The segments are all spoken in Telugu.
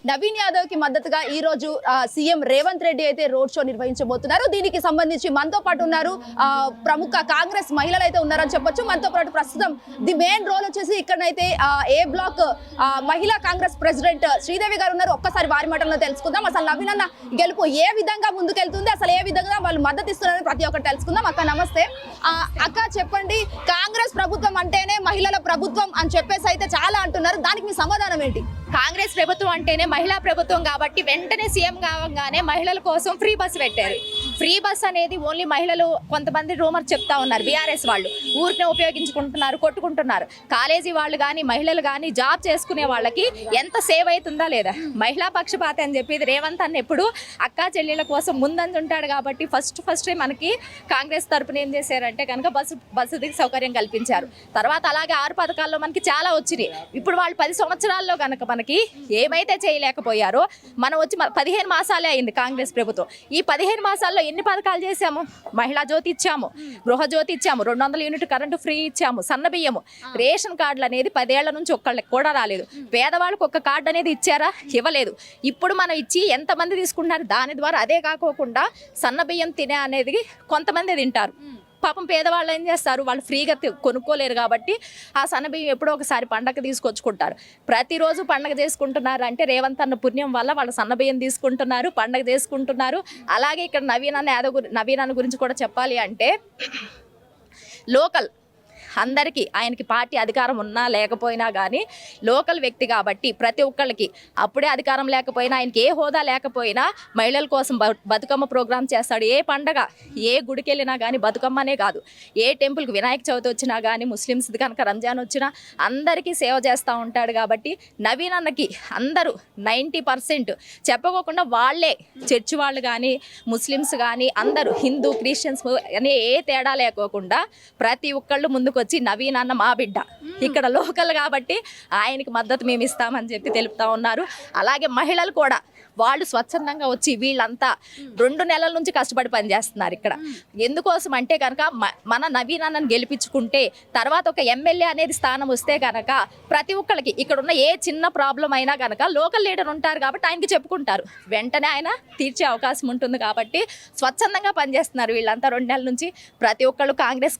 నవీన్ యాదవ్ కి మద్దతుగా ఈ రోజు సీఎం రేవంత్ రెడ్డి అయితే రోడ్ షో నిర్వహించబోతున్నారు. దీనికి సంబంధించి మనతో పాటు ఉన్నారు ప్రముఖ కాంగ్రెస్ మహిళలు అయితే ఉన్నారని చెప్పొచ్చు. మనతో పాటు ప్రస్తుతం ది మెయిన్ రోల్ వచ్చేసి ఇక్కడైతే ఏ బ్లాక్ మహిళా కాంగ్రెస్ ప్రెసిడెంట్ శ్రీదేవి గారు ఉన్నారు. ఒక్కసారి వారి మాటల్లో తెలుసుకుందాం. అసలు నవీన్ అన్న గెలుపు ఏ విధంగా ముందుకెళ్తుంది, అసలు ఏ విధంగా వాళ్ళు మద్దతు ఇస్తున్నారని ప్రతి ఒక్కటి తెలుసుకుందాం. అక్క నమస్తే. అక్క చెప్పండి, కాంగ్రెస్ ప్రభుత్వం అంటేనే మహిళల ప్రభుత్వం అని చెప్పేసి అయితే చాలా అంటున్నారు. దానికి మీ సమాధానం ఏంటి? కాంగ్రెస్ ప్రభుత్వం అంటేనే మహిళా ప్రభుత్వం కాబట్టి వెంటనే సీఎం కావగానే మహిళల కోసం ఫ్రీ బస్ పెట్టారు. ఫ్రీ బస్ అనేది ఓన్లీ మహిళలు కొంతమంది రూమర్ చెప్తా ఉన్నారు. బీఆర్ఎస్ వాళ్ళు ఊరినే ఉపయోగించుకుంటున్నారు, కొట్టుకుంటున్నారు. కాలేజీ వాళ్ళు కానీ మహిళలు కానీ జాబ్ చేసుకునే వాళ్ళకి ఎంత సేవ్ అవుతుందా లేదా? మహిళా పక్షపాతి అని చెప్పి రేవంత్ అన్న ఎప్పుడు అక్కా చెల్లెళ్ళ కోసం ముందంజుంటాడు కాబట్టి ఫస్ట్ మనకి కాంగ్రెస్ తరపున ఏం చేశారంటే కనుక బస్సు సౌకర్యం కల్పించారు. తర్వాత అలాగే 6 పథకాల్లో మనకి చాలా వచ్చినాయి. ఇప్పుడు వాళ్ళు 10 సంవత్సరాల్లో కనుక మనకి ఏమైతే చేయలేకపోయారో, మనం వచ్చి 15 మాసాలే అయింది కాంగ్రెస్ ప్రభుత్వం. ఈ 15 మాసాల్లో ఎన్ని పథకాలు చేశాము? మహిళా జ్యోతి ఇచ్చాము, గృహజ్యోతి ఇచ్చాము, 200 యూనిట్ కరెంటు ఫ్రీ ఇచ్చాము, సన్న బియ్యము, రేషన్ కార్డులు అనేది 10 ఏళ్ల నుంచి ఒక్కళ్ళకి కూడా రాలేదు. పేదవాళ్ళకి ఒక్క కార్డు అనేది ఇచ్చారా? ఇవ్వలేదు. ఇప్పుడు మనం ఇచ్చి ఎంతమంది తీసుకుంటున్నారు? దాని ద్వారా అదే కాకోకుండా సన్న బియ్యం తినే అనేది కొంతమంది తింటారు. పాపం పేదవాళ్ళు ఏం చేస్తారు? వాళ్ళు ఫ్రీగా కొనుక్కోలేరు కాబట్టి ఆ సన్నబియ్యం ఎప్పుడో ఒకసారి పండగ తీసుకొచ్చుకుంటారు. ప్రతిరోజు పండగ చేసుకుంటున్నారు అంటే రేవంత్ అన్న పుణ్యం వల్ల వాళ్ళు సన్నబియ్యం తీసుకుంటున్నారు, పండగ చేసుకుంటున్నారు. అలాగే ఇక్కడ నవీన్ అన్న గురించి కూడా చెప్పాలి అంటే లోకల్ అందరికీ ఆయనకి పార్టీ అధికారం ఉన్నా లేకపోయినా కానీ లోకల్ వ్యక్తి కాబట్టి ప్రతి ఒక్కళ్ళకి అప్పుడే అధికారం లేకపోయినా, ఆయనకి ఏ హోదా లేకపోయినా మహిళల కోసం బతుకమ్మ ప్రోగ్రాం చేస్తాడు. ఏ పండగ ఏ గుడికి వెళ్ళినా కానీ బతుకమ్మనే కాదు, ఏ టెంపుల్కి వినాయక చవితి వచ్చినా కానీ, ముస్లిమ్స్ది కనుక రంజాన్ వచ్చినా అందరికీ సేవ చేస్తూ ఉంటాడు. కాబట్టి నవీన్ అన్నకి అందరూ 90% చెప్పుకోకుండా వాళ్ళే చర్చి వాళ్ళు కానీ ముస్లిమ్స్ కానీ అందరూ హిందూ క్రిస్టియన్స్ అనే ఏ తేడా లేకోకుండా ప్రతి ఒక్కళ్ళు ముందుకు వచ్చి నవీన్ అన్న మా బిడ్డ, ఇక్కడ లోకల్ కాబట్టి ఆయనకి మద్దతు మేము ఇస్తామని చెప్పి తెలుపుతా ఉన్నారు. అలాగే మహిళలు కూడా వాళ్ళు స్వచ్ఛందంగా వచ్చి వీళ్ళంతా 2 నెలల నుంచి కష్టపడి పనిచేస్తున్నారు ఇక్కడ. ఎందుకోసం అంటే కనుక మన నవీన్ అన్నను గెలిపించుకుంటే తర్వాత ఒక ఎమ్మెల్యే అనేది స్థానం వస్తే కనుక ప్రతి ఒక్కరికి ఇక్కడ ఉన్న ఏ చిన్న ప్రాబ్లం అయినా కనుక లోకల్ లీడర్ ఉంటారు కాబట్టి ఆయనకి చెప్పుకుంటారు, వెంటనే ఆయన తీర్చే అవకాశం ఉంటుంది. కాబట్టి స్వచ్ఛందంగా పనిచేస్తున్నారు వీళ్ళంతా 2 నెలల నుంచి. ప్రతి ఒక్కళ్ళు కాంగ్రెస్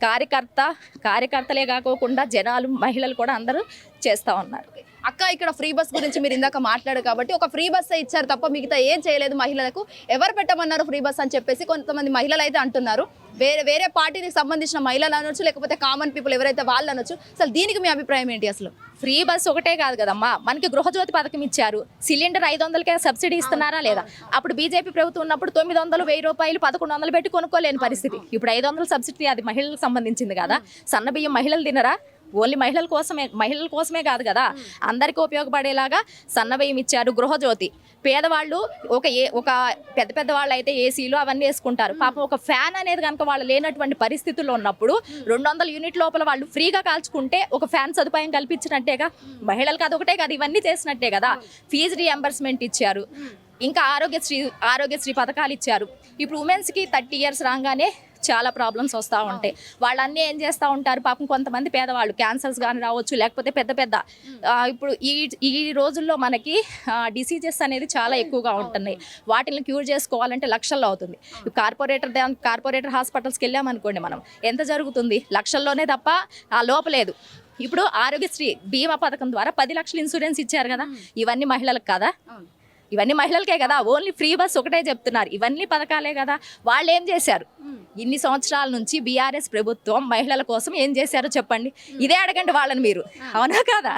కార్యకర్తలే కాకోకుండా జనాలు మహిళలు కూడా అందరూ చేస్తూ ఉన్నారు. అక్క ఇక్కడ ఫ్రీ బస్ గురించి మీరు ఇందాక మాట్లాడారు కాబట్టి ఒక ఫ్రీ బస్ ఇచ్చారు తప్ప మిగతా ఏం చేయలేదు మహిళలకు. ఎవరు పెట్టమన్నారు ఫ్రీ బస్ అని చెప్పేసి కొంతమంది మహిళలు అయితే అంటున్నారు. వేరే పార్టీకి సంబంధించిన మహిళలు అనొచ్చు, లేకపోతే కామన్ పీపుల్ ఎవరైతే వాళ్ళు అనొచ్చు. అసలు దీనికి మీ అభిప్రాయం ఏంటి? అసలు ఫ్రీ బస్ ఒకటే కాదు కదమ్మా, మనకి గృహజ్యోతి పథకం ఇచ్చారు. సిలిండర్ 500కే సబ్సిడీ ఇస్తున్నారా లేదా? అప్పుడు బీజేపీ ప్రభుత్వం ఉన్నప్పుడు 900, 1000 రూపాయలు 1100 పెట్టి కొనుక్కోలేని పరిస్థితి. ఇప్పుడు 500 సబ్సిడీ, అది మహిళలకు సంబంధించింది కదా. సన్న బియ్యం మహిళలు తినరా? ఓన్లీ మహిళల కోసమే కాదు కదా, అందరికీ ఉపయోగపడేలాగా సన్నబియ్యం ఇచ్చారు. గృహజ్యోతి పేదవాళ్ళు ఒక పెద్ద వాళ్ళు అయితే ఏసీలు అవన్నీ వేసుకుంటారు. పాపం ఒక ఫ్యాన్ అనేది కనుక వాళ్ళు లేనటువంటి పరిస్థితుల్లో ఉన్నప్పుడు 200 యూనిట్ లోపల వాళ్ళు ఫ్రీగా కాల్చుకుంటే ఒక ఫ్యాన్ సదుపాయం కల్పించినట్టేగా. మహిళలకు అదొకటే కాదు, ఇవన్నీ చేసినట్టే కదా. ఫీజు రీఎంబర్స్మెంట్ ఇచ్చారు, ఇంకా ఆరోగ్యశ్రీ పథకాలు ఇచ్చారు. ఇప్పుడు ఉమెన్స్కి 30 ఇయర్స్ రాగానే చాలా ప్రాబ్లమ్స్ వస్తూ ఉంటాయి. వాళ్ళన్నీ ఏం చేస్తూ ఉంటారు? పాపం కొంతమంది పేదవాళ్ళు క్యాన్సర్స్ కానీ రావచ్చు, లేకపోతే పెద్ద ఇప్పుడు ఈ రోజుల్లో మనకి డిసీజెస్ అనేది చాలా ఎక్కువగా ఉంటున్నాయి. వాటిని క్యూర్ చేసుకోవాలంటే లక్షల్లో అవుతుంది. కార్పొరేటర్ హాస్పిటల్స్కి వెళ్ళామనుకోండి, మనం ఎంత జరుగుతుంది? లక్షల్లోనే తప్ప ఆ లోపలేదు. ఇప్పుడు ఆరోగ్యశ్రీ బీమా పథకం ద్వారా 10 లక్షలు ఇన్సూరెన్స్ ఇచ్చారు కదా. ఇవన్నీ మహిళలకు కదా, ఇవన్నీ మహిళలకే కదా. ఓన్లీ ఫ్రీ బస్ ఒకటే చెప్తున్నారు, ఇవన్నీ పథకాలే కదా. వాళ్ళు ఏం చేశారు? ఇన్ని సంవత్సరాల నుంచి బీఆర్ఎస్ ప్రభుత్వం మహిళల కోసం ఏం చేశారో చెప్పండి. ఇదే అడగండి వాళ్ళని మీరు, అవునా కదా?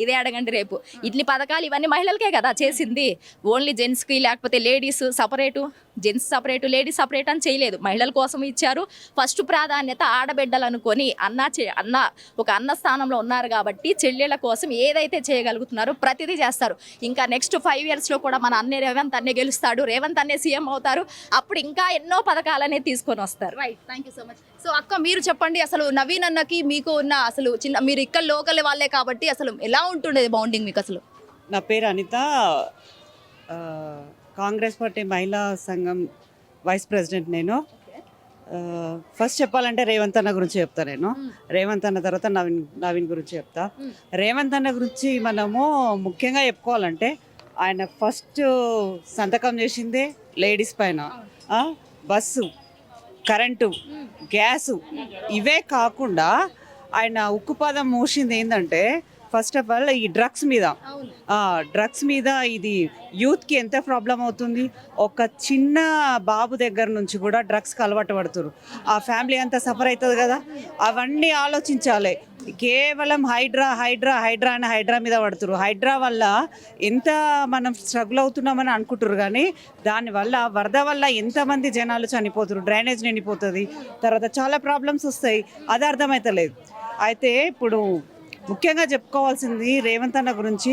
ఇదే అడగండి రేపు. ఇన్ని పథకాలు ఇవన్నీ మహిళలకే కదా చేసింది. ఓన్లీ జెంట్స్కి లేకపోతే ladies separate, gents separate, ladies separate అని చేయలేదు. మహిళల కోసం ఇచ్చారు. ఫస్ట్ ప్రాధాన్యత ఆడబిడ్డలు అనుకొని ఒక అన్న స్థానంలో ఉన్నారు కాబట్టి చెల్లెళ్ళ కోసం ఏదైతే చేయగలుగుతున్నారో ప్రతిదీ చేస్తారు. ఇంకా నెక్స్ట్ 5 yearsలో కూడా మన రేవంత్ అన్నే గెలుస్తాడు, రేవంత్ అన్నే సీఎం అవుతారు. అప్పుడు ఇంకా ఎన్నో పథకాలు అనేది తీసుకొని వస్తారు. Right, thank you so much. So అక్క మీరు చెప్పండి, అసలు నవీన్ అన్నకి మీకు ఉన్న అసలు మీరు ఇక్కడ లోకల్ వాళ్ళే కాబట్టి అసలు ఎలా ఉంటుండేది బాండింగ్ మీకు? అసలు నా పేరు అనిత, కాంగ్రెస్ పార్టీ మహిళా సంఘం వైస్ ప్రెసిడెంట్ నేను. ఫస్ట్ చెప్పాలంటే రేవంత్ అన్న గురించి చెప్తా నేను. రేవంత్ అన్న తర్వాత నవీన్ గురించి చెప్తా. రేవంత్ అన్న గురించి మనము ముఖ్యంగా చెప్పుకోవాలంటే ఆయన ఫస్ట్ సంతకం చేసిందే లేడీస్ పైన. బస్సు, కరెంటు, గ్యాసు ఇవే కాకుండా ఆయన ఉక్కుపాదం మోసింది ఏంటంటే ఫస్ట్ ఆఫ్ ఆల్ ఈ డ్రగ్స్ మీద ఇది యూత్కి ఎంత ప్రాబ్లం అవుతుంది. ఒక చిన్న బాబు దగ్గర నుంచి కూడా డ్రగ్స్కి అలవాటు పడుతున్నారు. ఆ ఫ్యామిలీ అంతా సఫర్ అవుతుంది కదా. అవన్నీ ఆలోచించాలి. కేవలం హైడ్రా మీద పడుతున్నారు. హైడ్రా వల్ల ఎంత మనం స్ట్రగుల్ అవుతున్నామని అనుకుంటారు, కానీ దానివల్ల వరద వల్ల ఎంతమంది జనాలు చనిపోతున్నారు, డ్రైనేజ్ నిండిపోతుంది, తర్వాత చాలా ప్రాబ్లమ్స్ వస్తాయి. అది అర్థమవుతలేదు. అయితే ఇప్పుడు ముఖ్యంగా చెప్పుకోవాల్సింది రేవంత్ అన్న గురించి.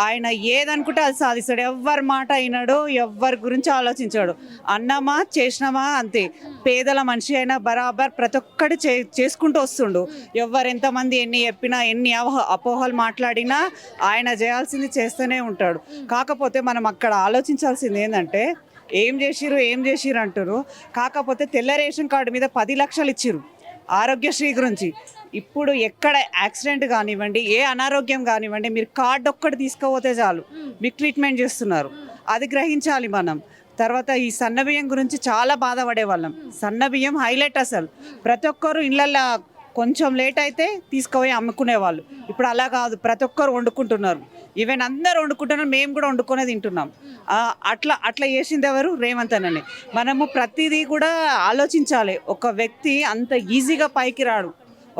ఆయన ఏదనుకుంటే అది సాధిస్తాడు. ఎవ్వరి మాట అయినాడు, ఎవ్వరి గురించి ఆలోచించాడు. అన్నమా చేసినామా అంతే. పేదల మనిషి అయినా బరాబర్ ప్రతి ఒక్కటి చేసుకుంటూ వస్తుండు. ఎవరు ఎంతమంది ఎన్ని చెప్పినా, ఎన్ని అపోహలు మాట్లాడినా ఆయన చేయాల్సింది చేస్తూనే ఉంటాడు. కాకపోతే మనం అక్కడ ఆలోచించాల్సింది ఏంటంటే ఏం చేసిరు అంటారు. కాకపోతే తెల్ల రేషన్ కార్డు మీద 10 లక్షలు ఇచ్చిరు ఆరోగ్యశ్రీ గురించి. ఇప్పుడు ఎక్కడ యాక్సిడెంట్ కానివ్వండి, ఏ అనారోగ్యం కానివ్వండి, మీరు కార్డు ఒక్కటి తీసుకుపోతే చాలు మీకు ట్రీట్మెంట్ చేస్తున్నారు. అది గ్రహించాలి మనం. తర్వాత ఈ సన్నబియ్యం గురించి చాలా బాధపడే వాళ్ళం. సన్నబియ్యం హైలైట్ అసలు. ప్రతి ఒక్కరు ఇళ్ళల్లో కొంచెం లేట్ అయితే తీసుకుపోయి అమ్ముకునేవాళ్ళు. ఇప్పుడు అలా కాదు, ప్రతి ఒక్కరు వండుకుంటున్నారు. ఈవెన్ అందరు వండుకుంటున్నారు, మేము కూడా వండుకునే తింటున్నాం. అట్లా చేసింది ఎవరు? రేవంత్ అన్ననే. మనము ప్రతిదీ కూడా ఆలోచించాలి. ఒక వ్యక్తి అంత ఈజీగా పైకి రాడు.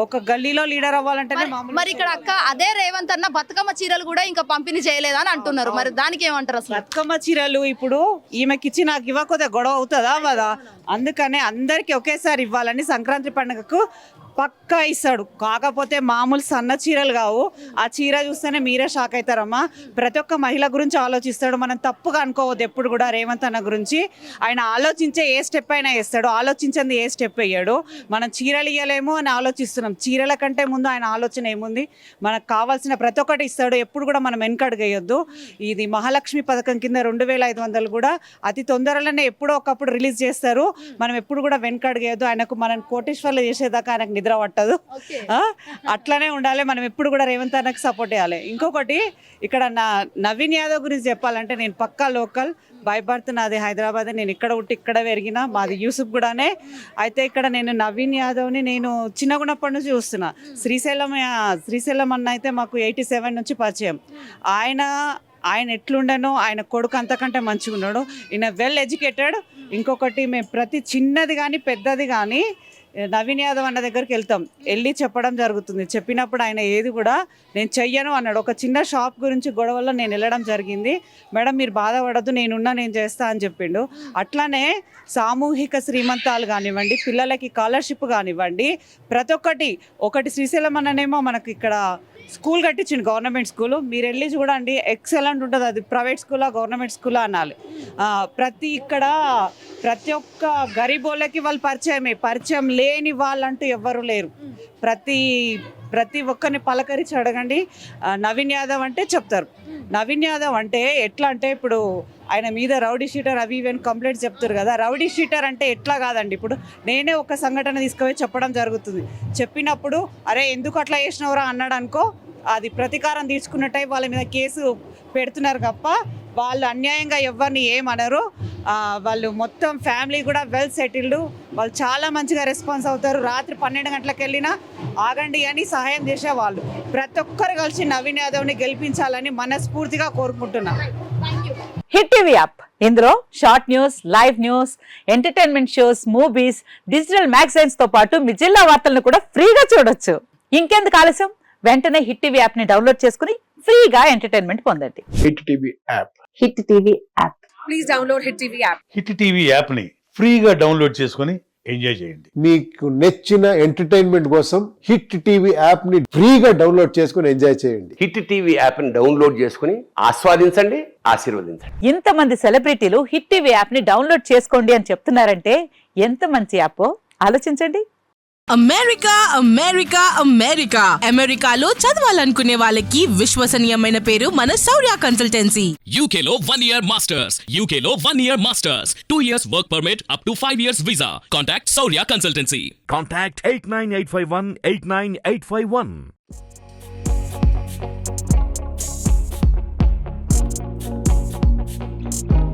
ఒక గల్లీలో లీడర్ అవ్వాలంటేనే మరి ఇక్కడ అక్క అదే రేవంత్ అన్న బతుకమ్మ చీరలు కూడా ఇంకా పంపిణీ చేయలేదని అంటున్నారు. మరి దానికి ఏమంటారు? అసలు బతుకమ్మ చీరలు ఇప్పుడు ఈమెకిచ్చి నాకు ఇవ్వకపోతే గొడవ అవుతుందా కదా. అందుకనే అందరికి ఒకేసారి ఇవ్వాలని సంక్రాంతి పండుగకు పక్కా ఇస్తాడు. కాకపోతే మామూలు సన్న చీరలు కావు. ఆ చీర చూస్తేనే మీరే షాక్ అవుతారమ్మా. ప్రతి ఒక్క మహిళ గురించి ఆలోచిస్తాడు. మనం తప్పుగా అనుకోవద్దు ఎప్పుడు కూడా రేవంత్ అన్న గురించి. ఆయన ఆలోచించే ఏ స్టెప్ అయినా వేస్తాడు, ఆలోచించింది ఏ స్టెప్ వేయడు. మనం చీరలు ఇవ్వలేము అని ఆలోచిస్తున్నాం. చీరల కంటే ముందు ఆయన ఆలోచన ఏముంది, మనకు కావాల్సిన ప్రతి ఒక్కటి ఇస్తాడు. ఎప్పుడు కూడా మనం వెనకడుగేయొద్దు. ఇది మహాలక్ష్మి పథకం కింద 2500 కూడా అతి తొందరలోనే ఎప్పుడో ఒకప్పుడు రిలీజ్ చేస్తారు. మనం ఎప్పుడు కూడా వెనకడుగేయొద్దు. ఆయనకు మనం కోటేశ్వర్లు చేసేదాకా ఆయనకు నిద్ర పట్టదు. అట్లానే ఉండాలి. మనం ఎప్పుడు కూడా రేవంత్ అన్నకి సపోర్ట్ చేయాలి. ఇంకొకటి ఇక్కడ నవీన్ యాదవ్ గురించి చెప్పాలంటే, నేను పక్కా లోకల్, బై బర్త్ నాది హైదరాబాద్. నేను ఇక్కడ పుట్టి ఇక్కడ పెరిగిన, మాది యూసుఫ్ కూడానే. అయితే ఇక్కడ నేను నవీన్ యాదవ్ని నేను చిన్నగున్నప్పటి నుంచి చూస్తున్నా. శ్రీశైలం అన్న అయితే మాకు 87 నుంచి పరిచయం. ఆయన ఎట్లుండనో, ఆయన కొడుకు అంతకంటే మంచిగా ఉన్నాడు. ఈయన వెల్ ఎడ్యుకేటెడ్. ఇంకొకటి మేము ప్రతి చిన్నది కానీ పెద్దది కానీ నవీన్ యాదవ్ అన్న దగ్గరికి వెళ్ళి చెప్పడం జరుగుతుంది. చెప్పినప్పుడు ఆయన ఏది కూడా నేను చెయ్యను అన్నాడు. ఒక చిన్న షాప్ గురించి గొడవల్లో నేను వెళ్ళడం జరిగింది. మేడం మీరు బాధపడద్దు, నేను చేస్తా అని చెప్పిండు. అట్లానే సామూహిక శ్రీమంతాలు కానివ్వండి, పిల్లలకి స్కాలర్షిప్ కానివ్వండి, ప్రతి ఒకటి శ్రీశైలం అన్ననేమో మనకి ఇక్కడ స్కూల్ కట్టించింది, గవర్నమెంట్ స్కూలు. మీరు వెళ్ళి చూడండి, ఎక్సలెంట్ ఉంటుంది. అది ప్రైవేట్ స్కూలా గవర్నమెంట్ స్కూలా అనాలి. ప్రతి ఒక్క గరీబోళ్ళకి వాళ్ళు పరిచయం లేని వాళ్ళంటూ ఎవ్వరూ లేరు. ప్రతి ఒక్కరిని పలకరించి అడగండి. నవీన్ యాదవ్ అంటే చెప్తారు. నవీన్ యాదవ్ అంటే ఎట్లా అంటే, ఇప్పుడు ఆయన మీద రౌడీ షీటర్ అవి ఇవన్నీ కంప్లైంట్స్ చెప్తారు కదా. రౌడీ షీటర్ అంటే ఎట్లా కాదండి. ఇప్పుడు నేనే ఒక సంఘటన తీసుకుపోయి చెప్పడం జరుగుతుంది. చెప్పినప్పుడు అరే ఎందుకు అట్లా చేసినవరా అన్నాడు అనుకో, అది ప్రతీకారం తీర్చుకున్నట్టయి వాళ్ళ మీద కేసు పెడుతున్నారు తప్ప వాళ్ళు అన్యాయంగా ఎవరిని ఏమనరు. వాళ్ళు మొత్తం ఫ్యామిలీ కూడా వెల్ సెటిల్డ్. వాళ్ళు చాలా మంచిగా రెస్పాన్స్ అవుతారు. రాత్రి 12 గంటలకు వెళ్ళినా ఆగండి అని సహాయం చేసేవాళ్ళు. ప్రతి ఒక్కరు కలిసి నవీన్ యాదవ్ని గెలిపించాలని మనస్ఫూర్తిగా కోరుకుంటున్నాను. హిట్ టీవీ యాప్, ఇందులో short news, live news, entertainment shows, movies, digital magazines తో పాటు మీ జిల్లా వార్తలను కూడా ఫ్రీగా చూడొచ్చు. ఇంకెందుకు ఆలస్యం, వెంటనే హిట్ టీవీ యాప్ ని డౌన్లోడ్ చేసుకుని ఫ్రీగా ఎంటర్టైన్మెంట్ పొందండి. Hit TV app. Hit TV app. Please download hit TV app. Hit TV app ని ఫ్రీగా డౌన్లోడ్ చేసుకొని ఎంజాయ్ చేయండి. మీకు నచ్చిన ఎంటర్టైన్మెంట్ కోసం హిట్ టీవీ యాప్ ని ఫ్రీగా డౌన్లోడ్ చేసుకొని ఎంజాయ్ చేయండి. హిట్ టీవీ యాప్ ని డౌన్లోడ్ చేసుకుని ఆస్వాదించండి, ఆశీర్వదించండి. ఇంతమంది సెలబ్రిటీలు హిట్ టీవీ యాప్ ని డౌన్లోడ్ చేసుకోండి అని చెప్తున్నారంటే ఎంత మంచి యాప్ ఆలోచించండి. అమెరికాలో చదవాలనుకునే వాళ్ళకి విశ్వసనీయమైన పేరు మన శౌర్య కన్సల్టెన్సీ. UK లో 1 year masters. UK లో 1 year masters. 2 years work permit up to 5 years visa. Contact Shaurya Consultancy. Contact 89851 89851. Thank you.